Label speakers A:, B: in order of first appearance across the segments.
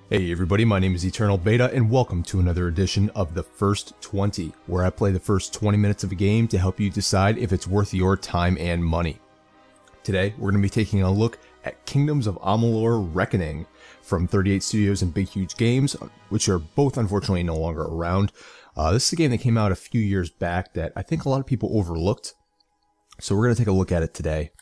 A: Hey everybody, my name is Eternal Beta and welcome to another edition of The First 20, where I play the first 20 minutes of a game to help you decide if it's worth your time and money. Today, we're going to be taking a look at Kingdoms of Amalur Reckoning from 38 Studios and Big Huge Games, which are both unfortunately no longer around. This is a game that came out a few years back that I think a lot of people overlooked, so we're going to take a look at it today.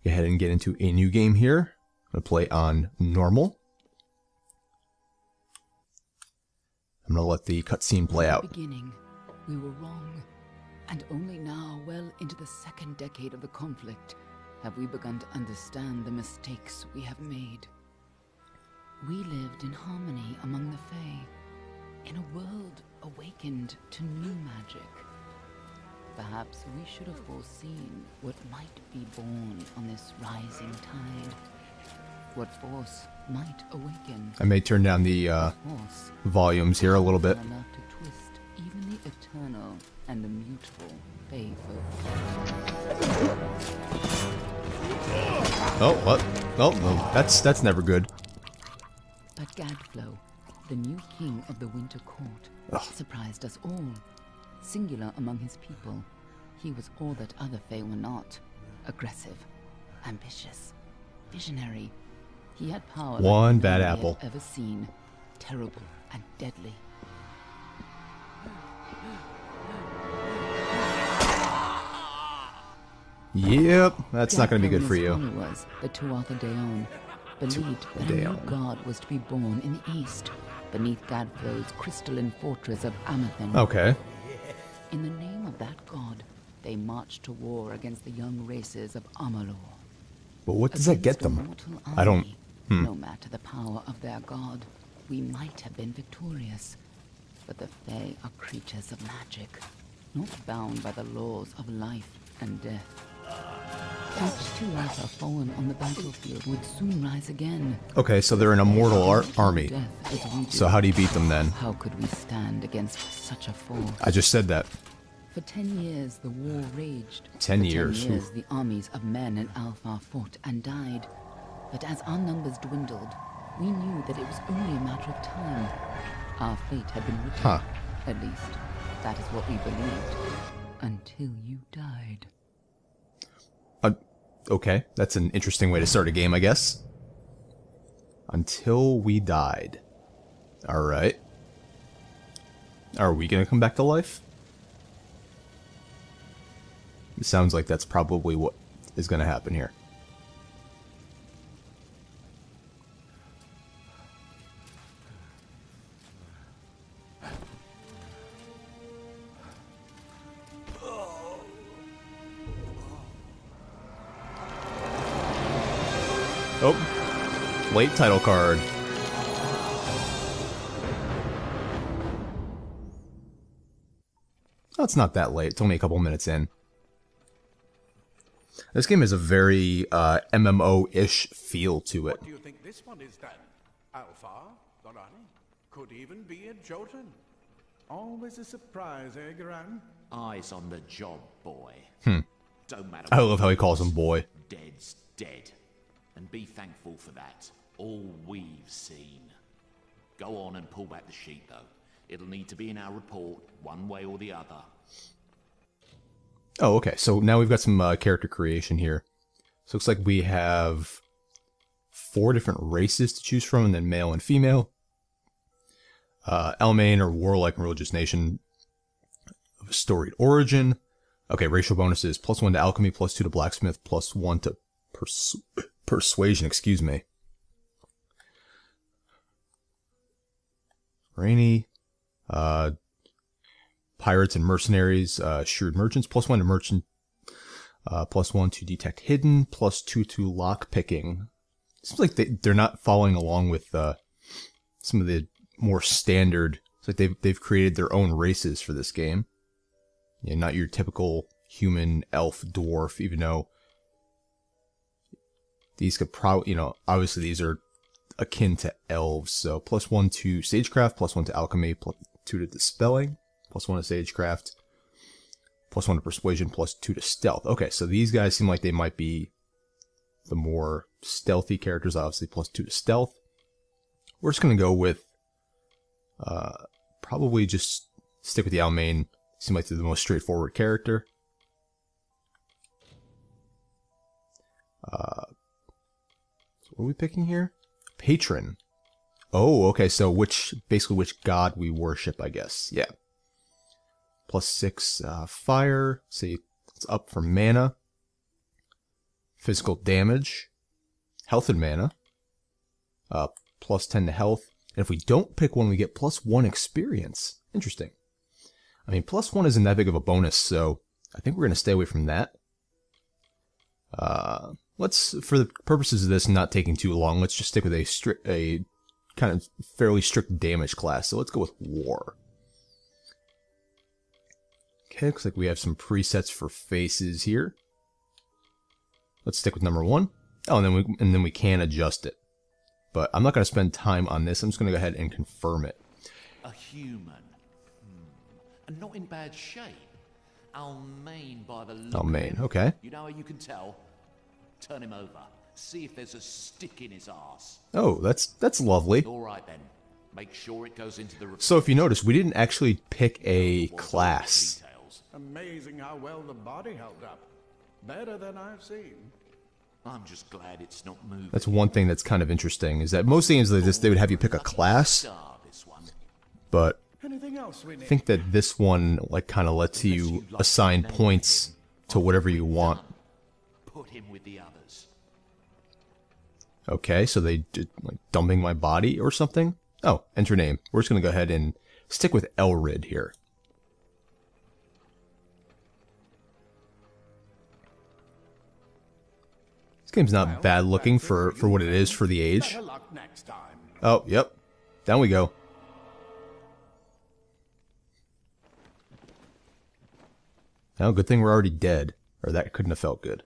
A: Go ahead and get into a new game here. I'm going to play on normal. I'm going to let the cutscene play out.
B: At the beginning, we were wrong, and only now, well into the second decade of the conflict, have we begun to understand the mistakes we have made. We lived in harmony among the Fae, in a world awakened to new magic. Perhaps we should have foreseen what might be born on this rising tide. What force might awaken.
A: I may turn down the volumes here a little bit.
B: Enough to twist even the eternal and the mutable Fae folk.
A: Oh, what? Oh, no, that's never good.
B: But Gadflow, the new king of the Winter Court, surprised us all. Singular among his people, he was all that other Fae were not. Aggressive, ambitious, visionary. He had power
A: One
B: like
A: bad
B: none we
A: apple.
B: had ever seen, terrible and deadly.
A: Yep, that's not going to be good for you.
B: Followers, the Tuatha Deon, believed that a new god was to be born in the east, beneath Gadflow's crystalline fortress of Amathen.
A: Okay.
B: In the name of that god, they marched to war against the young races of Amalur.
A: But what does that get
B: Against a
A: them?
B: mortal
A: I don't...
B: army. No matter the power of their god, we might have been victorious. But the Fae are creatures of magic, not bound by the laws of life and death. Each Tuatha fallen on the battlefield would soon rise again.
A: Okay, so they're an immortal army.
B: Death as we
A: So
B: do.
A: how do you beat them then?
B: How could we stand against such a force?
A: I just said that.
B: For 10 years, the war raged.
A: 10
B: For
A: years,
B: 10 years,
A: oof.
B: the armies of Men and Alpha fought and died. But as our numbers dwindled, we knew that it was only a matter of time. Our fate had been written.
A: Huh.
B: At least, that is what we believed. Until you died.
A: Okay, that's an interesting way to start a game, I guess. Until we died. Alright. Are we going to come back to life? It sounds like that's probably what is going to happen here. Oh, late title card. Oh, it's not that late. It's only a couple minutes in. This game has a very MMO-ish feel to it.
C: What do you think this one is then? Alpha? Dorani? Could even be a Jotun. Always a surprise, eh, Garan?
D: Eyes on the job, boy. Don't matter.
A: I love how he calls him boy.
D: Dead's dead. And be thankful for that. All we've seen. Go on and pull back the sheet, though. It'll need to be in our report, one way or the other.
A: Oh, okay. So now we've got some character creation here. So it looks like we have 4 different races to choose from, and then male and female. Elmain, or warlike and religious nation of a storied origin. Okay, racial bonuses: +1 to alchemy, +2 to blacksmith, +1 to persuasion, excuse me. Rainy. Pirates and mercenaries, shrewd merchants, +1 to merchant, +1 to detect hidden, +2 to lock picking. Seems like they're not following along with some of the more standard. It's like they've created their own races for this game. Yeah, not your typical human, elf, dwarf. Even though these could probably, obviously these are akin to elves. So +1 to sagecraft, +1 to alchemy, +2 to dispelling. +1 to sagecraft, +1 to persuasion, +2 to stealth. Okay, so these guys seem like they might be the more stealthy characters, obviously +2 to stealth. We're just going to go with probably just stick with the Almain. Seems like they're the most straightforward character. What are we picking here? Patron. Oh, okay, so basically which god we worship, I guess. Yeah. +6 fire. See, it's up for mana. Physical damage. Health and mana. +10 to health. And if we don't pick one, we get +1 experience. Interesting. I mean, +1 isn't that big of a bonus, so I think we're going to stay away from that. Let's, for the purposes of this not taking too long, let's just stick with a kind of fairly strict damage class. So let's go with War. Okay, looks like we have some presets for faces here. Let's stick with number 1. Oh, and then we can adjust it. But I'm not going to spend time on this. I'm just going to go ahead and confirm it.
D: A human. And not in bad shape. Almain by the look of him.
A: Okay.
D: You know how you can tell? Turn him over. See if there's a stick in his ass.
A: Oh, that's lovely.
D: All right then. Make sure it goes into the report.
A: So if you notice, we didn't actually pick a class.
C: Amazing how well the body held up. Better than I've seen.
D: I'm just glad it's not moving.
A: That's one thing that's kind of interesting, is that most games like this, they would have you pick a class. But I think that this one like kind of lets you assign points to whatever you want.
D: Put him with the others.
A: Okay, so they did like dumping my body or something. Oh, enter name. We're just gonna go ahead and stick with Elrid here. This game's not bad looking for what it is for the age. Oh, yep. Down we go. Now, good thing we're already dead. Or that couldn't have felt good.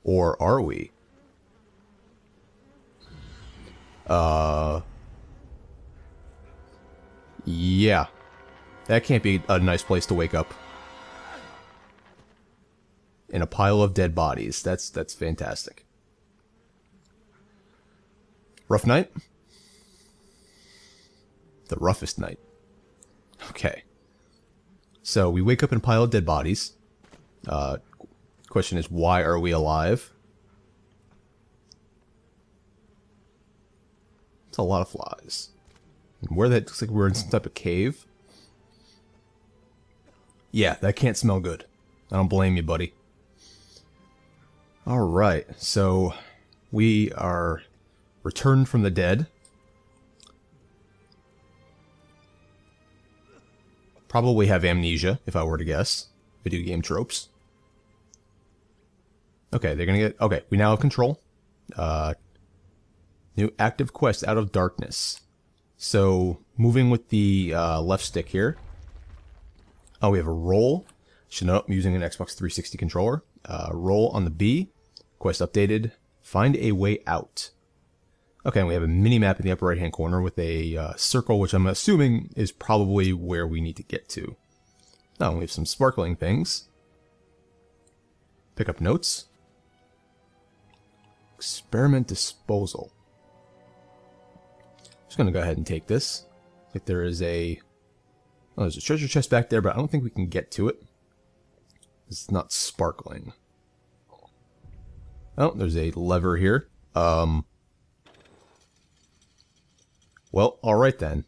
A: Or are we? Yeah. That can't be a nice place to wake up. In a pile of dead bodies. That's fantastic. Rough night? The roughest night. Okay. So we wake up in a pile of dead bodies. Question is, why are we alive? It's a lot of flies. Where that looks like we're in some type of cave. Yeah, that can't smell good. I don't blame you, buddy. Alright, so we are returned from the dead. Probably have amnesia, if I were to guess. Video game tropes. Okay, they're gonna get... Okay, we now have control. New active quest, Out of Darkness. So, moving with the left stick here. Oh, we have a roll. Should know, I'm using an Xbox 360 controller. Roll on the B. Quest updated. Find a way out. Okay, and we have a mini-map in the upper right-hand corner with a circle, which I'm assuming is probably where we need to get to. Now, we have some sparkling things. Pick up notes. Experiment disposal. Just going to go ahead and take this. I think there is a... Oh, there's a treasure chest back there, but I don't think we can get to it. It's not sparkling. Oh, there's a lever here. Well, alright then.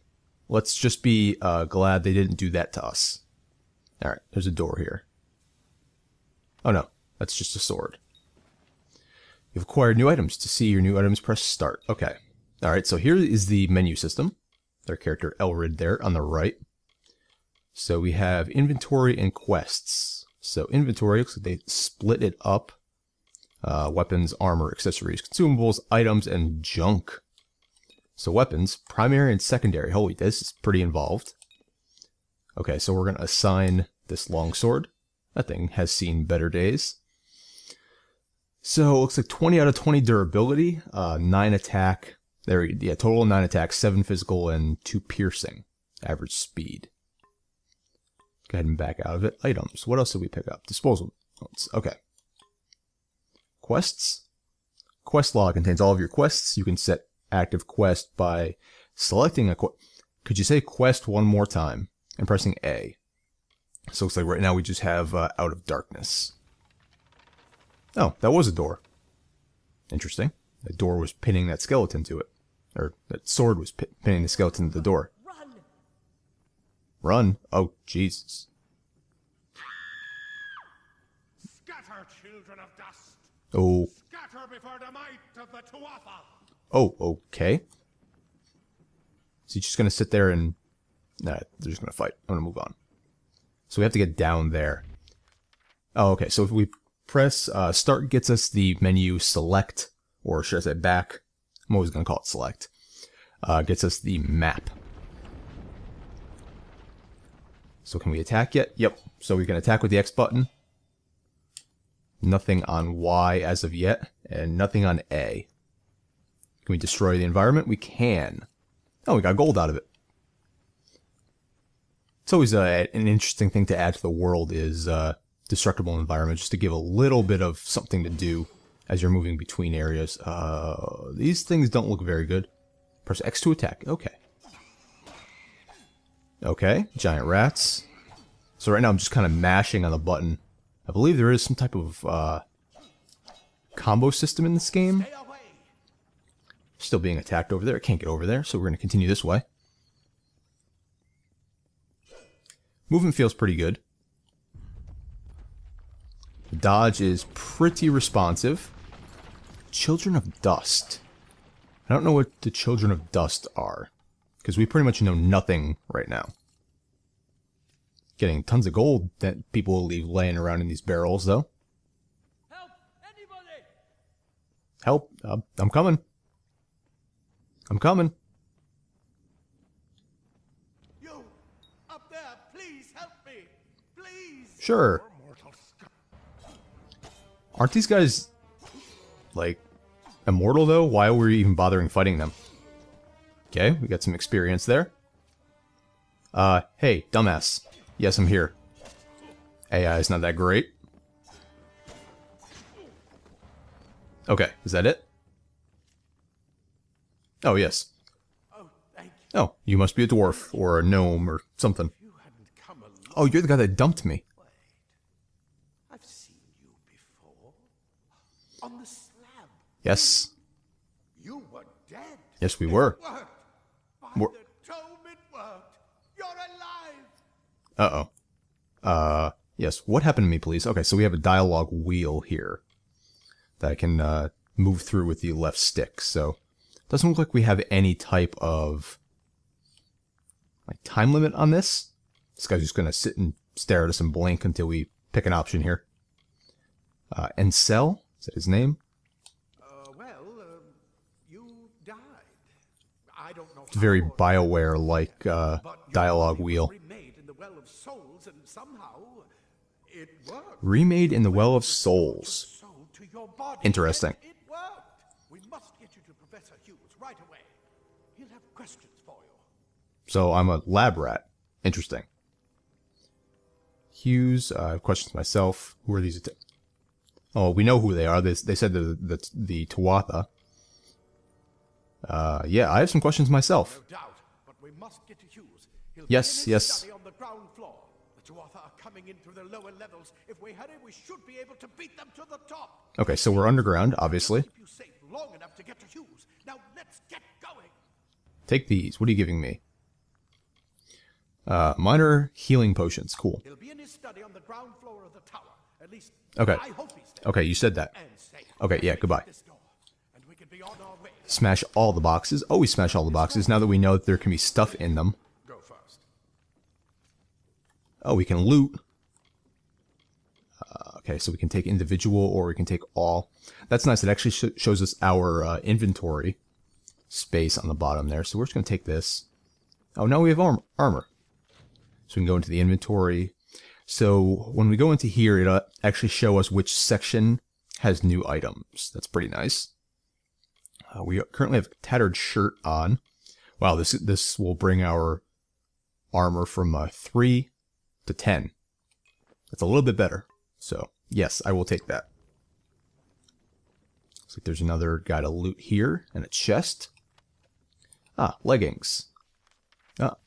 A: Let's just be glad they didn't do that to us. Alright, there's a door here. Oh no, that's just a sword. You've acquired new items. To see your new items, press start. Okay. Alright, so here is the menu system. Their character Elrid there on the right. So we have inventory and quests. So inventory, looks like they split it up. Weapons, armor, accessories, consumables, items, and junk. So weapons, primary and secondary. Holy, this is pretty involved. Okay, so we're going to assign this longsword. That thing has seen better days. So it looks like 20 out of 20 durability, 9 attack. There, yeah, total 9 attack, 7 physical, and 2 piercing. Average speed. Go ahead and back out of it. Items. What else did we pick up? Disposal notes. Okay. Quests. Quest log contains all of your quests. You can set active quest by selecting a quest. Could you say quest one more time and pressing A? So it looks like right now we just have Out of Darkness. Oh, that was a door. Interesting. The door was pinning that skeleton to it. Or that sword was pinning the skeleton to the door.
E: Run!
A: Run? Oh, Jesus.
C: Scatter, children of dust!
A: Oh.
C: Scatter before the might of the Tuatha!
A: Oh, okay. So you're just going to sit there and... Nah, they're just going to fight. I'm going to move on. So we have to get down there. Oh, okay. So if we press start, gets us the menu select, or should I say back? I'm always going to call it select. Gets us the map. So can we attack yet? Yep. So we can attack with the X button. Nothing on Y as of yet, and nothing on A. Can we destroy the environment? We can. Oh, we got gold out of it. It's always an interesting thing to add to the world is destructible environment, just to give a little bit of something to do as you're moving between areas. These things don't look very good. Press X to attack. Okay. Okay, giant rats. So right now I'm just kind of mashing on the button. I believe there is some type of combo system in this game. Still being attacked over there. I can't get over there, so we're going to continue this way. Movement feels pretty good. The dodge is pretty responsive. Children of Dust. I don't know what the Children of Dust are, because we pretty much know nothing right now. Getting tons of gold that people will leave laying around in these barrels, though.
E: Help! Anybody!
A: Help! I'm coming. I'm coming.
C: You! Up there! Please help me! Please!
A: Sure. Aren't these guys, like, immortal, though? Why are we even bothering fighting them? Okay, we got some experience there. Hey, dumbass. Yes, I'm here. AI is not that great. Okay, is that it? Oh, yes.
C: Oh, thank you.
A: Oh, you must be a dwarf, or a gnome, or something.
C: You hadn't come along.
A: Oh, you're the guy that dumped me.
C: I've seen you before. On the slab.
A: Yes.
C: You were dead.
A: Yes, we were.
C: It worked. By
A: We're-
C: the tome, it worked. You're alive.
A: Uh-oh. Yes, what happened to me, please? Okay, so we have a dialogue wheel here that I can move through with the left stick, so doesn't look like we have any type of like time limit on this. This guy's just gonna sit and stare at us and blink until we pick an option here. Encel? Is that his name?
C: You died. I don't know.
A: It's very
C: how,
A: BioWare-like
C: but your
A: dialogue
C: body was
A: wheel.
C: remade in the Well of Souls, and somehow it worked.
A: Remade in the Well of Souls.
C: Soul to your body.
A: Interesting.
C: And it worked. We must get you to Professor Hughes right away. He'll have questions for you.
A: So I'm a lab rat. Interesting. Hughes, I have questions myself. Who are these? Oh, we know who they are. They said the Tuatha. Yeah, I have some questions myself.
C: No doubt, but we must get to Hughes. He'll
A: Yes,
C: be in his
A: yes.
C: study on the ground floor. The Tuatha are coming in through the lower levels. If we hurry, we should be able to beat them to the top.
A: Okay, so we're underground, obviously.
C: Keep you safe long enough to get to Hughes. Now let's get going.
A: Take these. What are you giving me? Minor healing potions. Cool.
C: He'll be in his study on the ground floor of the tower. At least
A: Okay.
C: I hope he's there.
A: Okay, you said that.
C: And safe.
A: Okay, yeah,
C: We get
A: goodbye.
C: this door, and we can be on our way.
A: Smash all the boxes. Always smash all the boxes now that we know that there can be stuff in them.
C: Go first.
A: Oh, we can loot. Okay, so we can take individual or we can take all. That's nice. It actually shows us our inventory space on the bottom there. So we're just going to take this. Oh, now we have armor. So we can go into the inventory. So when we go into here, it'll actually show us which section has new items. That's pretty nice. We currently have a tattered shirt on. Wow, this will bring our armor from 3 to 10. That's a little bit better. So, yes, I will take that. Looks like there's another guy to loot here, and a chest. Ah, leggings. Ah.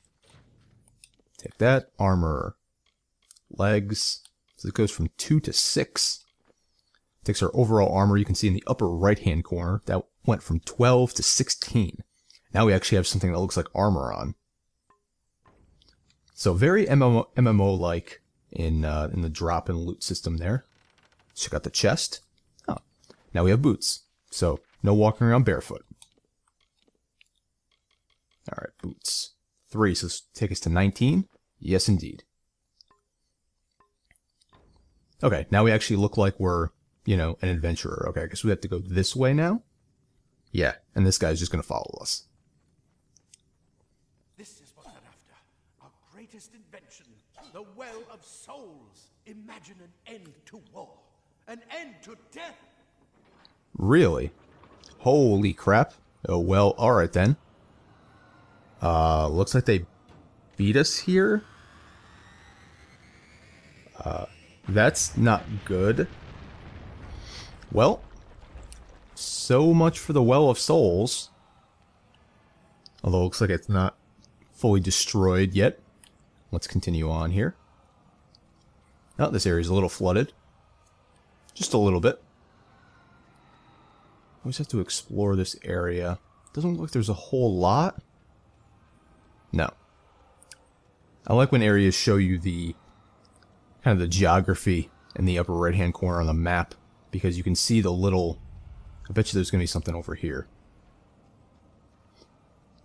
A: Take that. Armor. Legs. So it goes from 2 to 6. Takes our overall armor. You can see in the upper right-hand corner, that went from 12 to 16. Now we actually have something that looks like armor on. So very MMO-like in the drop and loot system there. Check out the chest. Oh, now we have boots. So no walking around barefoot. All right, boots. 3, so take us to 19. Yes, indeed. Okay, now we actually look like we're, you know, an adventurer. Okay, I guess we have to go this way now. Yeah, and this guy's just going to follow us.
C: This is what we're after. Our greatest invention, the Well of Souls. Imagine an end to war, an end to death.
A: Really? Holy crap. Oh, well, alright then. Looks like they beat us here. That's not good. Well, so much for the Well of Souls. Although it looks like it's not fully destroyed yet. Let's continue on here. Oh, this area's a little flooded. Just a little bit. We just have to explore this area. Doesn't look like there's a whole lot. No. I like when areas show you the kind of the geography in the upper right hand corner on the map, because you can see the little... I bet you there's going to be something over here.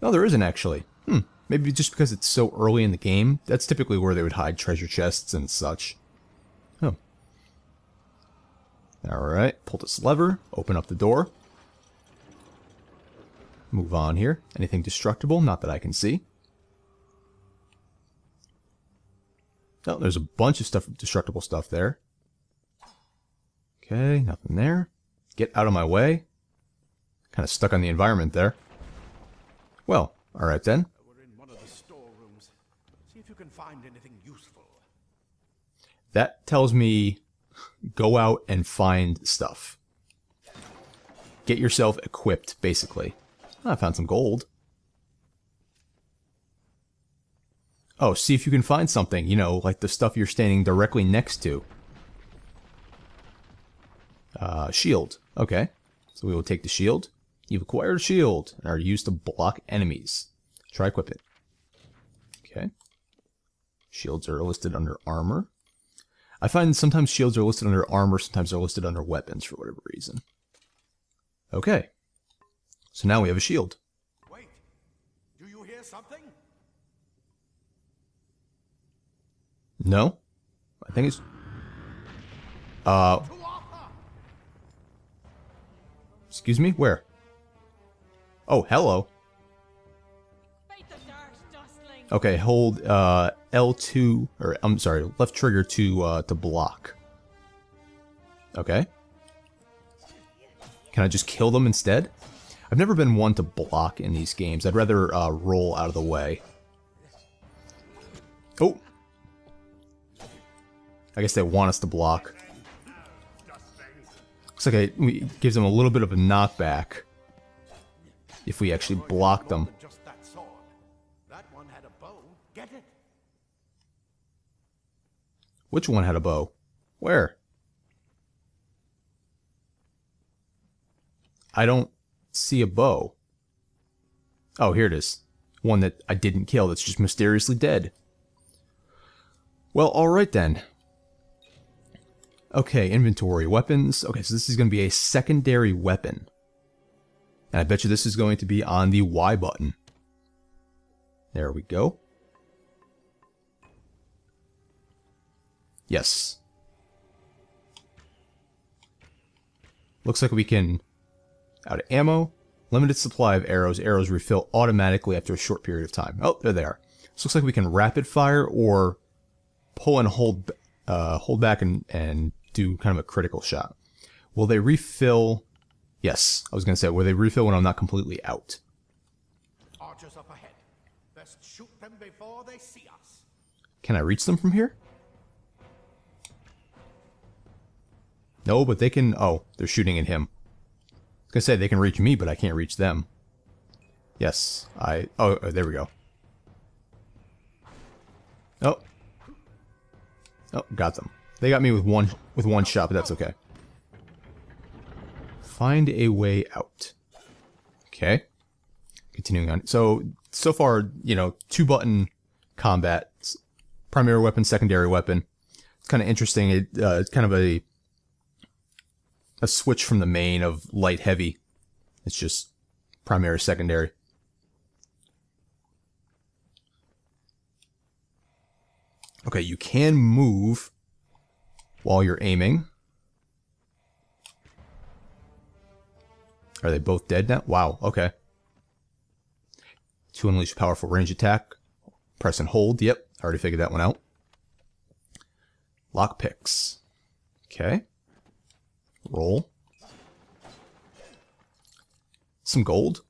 A: No, there isn't actually. Maybe just because it's so early in the game. That's typically where they would hide treasure chests and such. Oh. Alright, pull this lever, open up the door. Move on here. Anything destructible? Not that I can see. Oh, there's a bunch of stuff, destructible stuff there. Okay, nothing there. Get out of my way. Kind of stuck on the environment there. Well, alright then.
C: We're in one of the storerooms. See if you can find anything useful.
A: That tells me go out and find stuff. Get yourself equipped, basically. Oh, I found some gold. Oh, see if you can find something, you know, like the stuff you're standing directly next to. Shield. Okay. So we will take the shield. You've acquired a shield and are used to block enemies. Try equip it. Okay. Shields are listed under armor. I find sometimes shields are listed under armor, sometimes they're listed under weapons for whatever reason. Okay. So now we have a shield.
C: Wait. Do you hear something?
A: No? I think it's... Excuse me? Where? Oh, hello. Okay, hold L2, or I'm sorry, left trigger to block. Okay. Can I just kill them instead? I've never been one to block in these games. I'd rather roll out of the way. Oh! I guess they want us to block. Looks like it gives them a little bit of a knockback if we actually block them.
C: Just that sword. That one had a bow. Get it?
A: Which one had a bow? Where? I don't see a bow. Oh, here it is. One that I didn't kill that's just mysteriously dead. Well, alright then. Okay, inventory, weapons. Okay, so this is going to be a secondary weapon. And I bet you this is going to be on the Y button. There we go. Yes. Looks like we can... Out of ammo, limited supply of arrows. Arrows refill automatically after a short period of time. Oh, there they are. This looks like we can rapid fire or pull and hold back and do kind of a critical shot. Will they refill? Yes, I was going to say, will they refill when I'm not completely out?
C: Archers up ahead. Best shoot them before they see us.
A: Can I reach them from here? No, but they can... Oh, they're shooting at him. I was going to say, they can reach me, but I can't reach them. Yes, oh, there we go. Oh. Oh, got them. They got me with one shot, but that's okay. Find a way out. Okay. Continuing on. So far, you know, 2-button combat. Primary weapon, secondary weapon. It's kind of interesting. It's kind of a switch from the main of light heavy. It's just primary, secondary. Okay, you can move while you're aiming. Are they both dead now? Wow, okay. To unleash a powerful range attack, press and hold. Yep, I already figured that one out. Lockpicks. Okay. Roll. Some gold.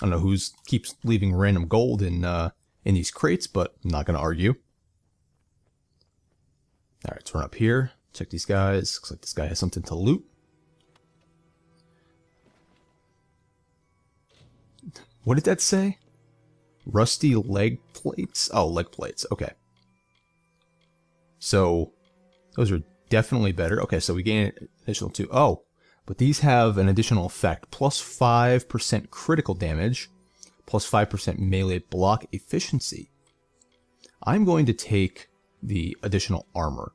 A: I don't know who keeps leaving random gold in these crates, but I'm not going to argue. Alright, let's run up here. Check these guys. Looks like this guy has something to loot. What did that say? Rusty leg plates? Oh, leg plates. Okay. So, those are definitely better. Okay, so we gain an additional 2. Oh, but these have an additional effect. Plus 5% critical damage. Plus 5% melee block efficiency. I'm going to take the additional armor.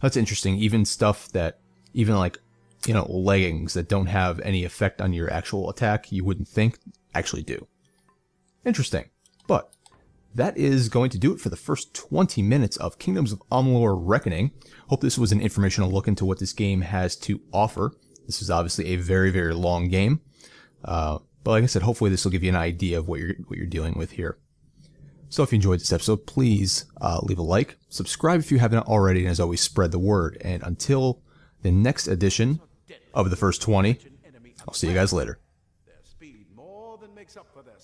A: That's interesting. Even stuff that, even like, you know, leggings that don't have any effect on your actual attack, you wouldn't think, actually do. Interesting. But that is going to do it for the first 20 minutes of Kingdoms of Amalur Reckoning. Hope this was an informational look into what this game has to offer. This is obviously a very, very long game. But like I said, hopefully this will give you an idea of what you're dealing with here. So if you enjoyed this episode, please leave a like, subscribe if you haven't already, and as always, spread the word. And until the next edition of the first 20, I'll see you guys later.
C: Their speed more than makes up for their